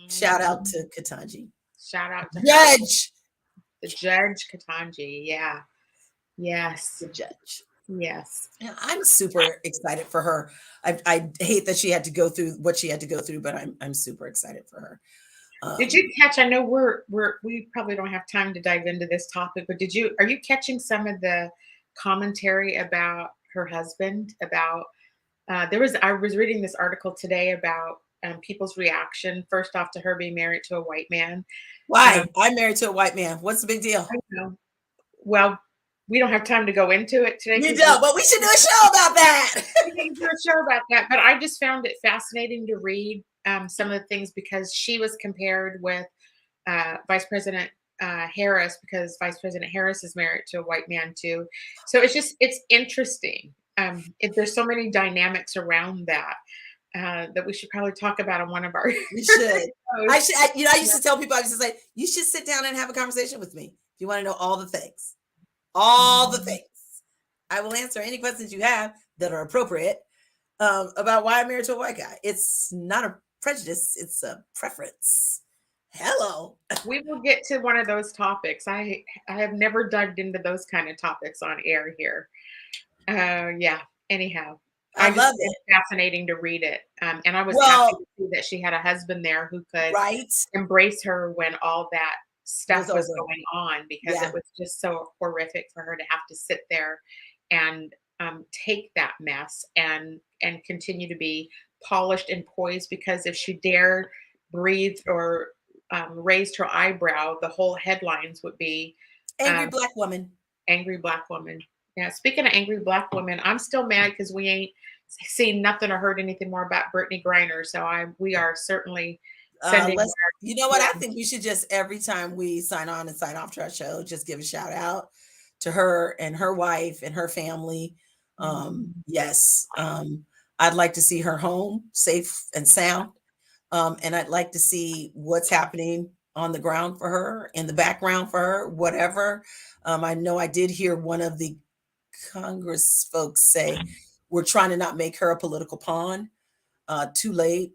Shout out to Ketanji. Shout out to Judge. The Judge Ketanji. Yeah. Yes. The judge. Yes. Yeah, I'm super excited for her. I hate that she had to go through what she had to go through, but I'm super excited for her. Did you catch? I know we probably don't have time to dive into this topic, but are you catching some of the commentary about her husband? About I was reading this article today about people's reaction. First off, to her being married to a white man. Why? I'm married to a white man. What's the big deal? I know. Well, we don't have time to go into it today. You don't, but we should do a show about that. We can do a show about that. But I just found it fascinating to read some of the things because she was compared with Vice President Harris because Vice President Harris is married to a white man too. So it's interesting. There's so many dynamics around that that we should probably talk about on one of our. We should. I used to tell people, I used to say, you should sit down and have a conversation with me if you want to know all the things. All the things. I will answer any questions you have that are appropriate about why I'm married to a white guy. It's not a prejudice. It's a preference. Hello. We will get to one of those topics. I have never dived into those kind of topics on air here. Yeah. Anyhow, I love it. Fascinating to read it. And I was happy to see that she had a husband there who could embrace her when all that stuff was going on because it was just so horrific for her to have to sit there and take that mess and continue to be polished and poised because if she dared breathe or raised her eyebrow, the whole headlines would be angry black woman. Angry black woman. Yeah. Speaking of angry black women, I'm still mad because we ain't seen nothing or heard anything more about Brittany Griner. So we are certainly sending her. You know what? I think we should just every time we sign on and sign off to our show, just give a shout out to her and her wife and her family. Yes. I'd like to see her home safe and sound. And I'd like to see what's happening on the ground for her, in the background for her, whatever. I know I did hear one of the Congress folks say, we're trying to not make her a political pawn. Too late.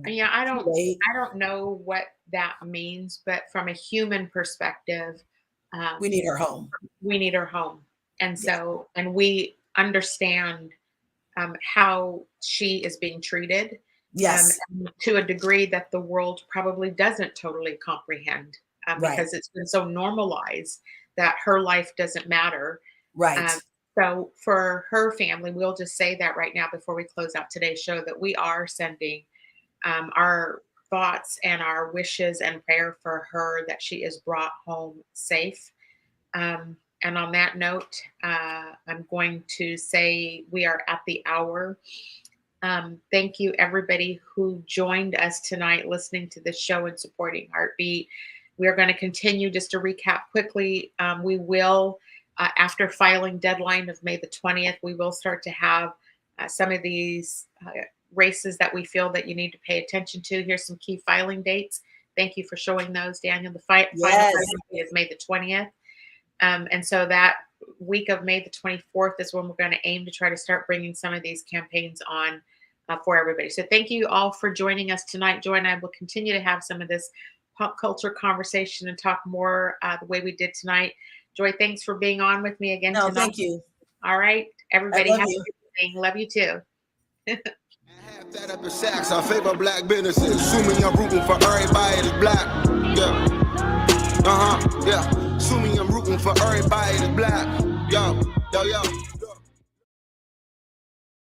Yeah, I don't know what that means, but from a human perspective, we need her home. We need her home. And so, and we understand how she is being treated. Yes. To a degree that the world probably doesn't totally comprehend because it's been so normalized that her life doesn't matter. Right. So for her family, we'll just say that right now before we close out today's show, that we are sending our thoughts and our wishes and prayer for her, that she is brought home safe. And on that note, I'm going to say we are at the hour. Thank you, everybody who joined us tonight listening to this show and supporting Heartbeat. We are going to continue. Just to recap quickly, we will, after filing deadline of May the 20th, we will start to have some of these races that we feel that you need to pay attention to. Here's some key filing dates. Thank you for showing those, Daniel. The final filing date is May the 20th. And so that week of May the 24th is when we're going to aim to try to start bringing some of these campaigns on for everybody. So thank you all for joining us tonight. Joy and I will continue to have some of this pop culture conversation and talk more the way we did tonight. Joy, thanks for being on with me again tonight. Thank you. All right, everybody, have a good evening. Love you too. That up in Saks, I favor black businesses. Assuming I'm rooting for everybody that's black. Yeah. Yeah. Assuming I'm rooting for everybody that's black. Yo.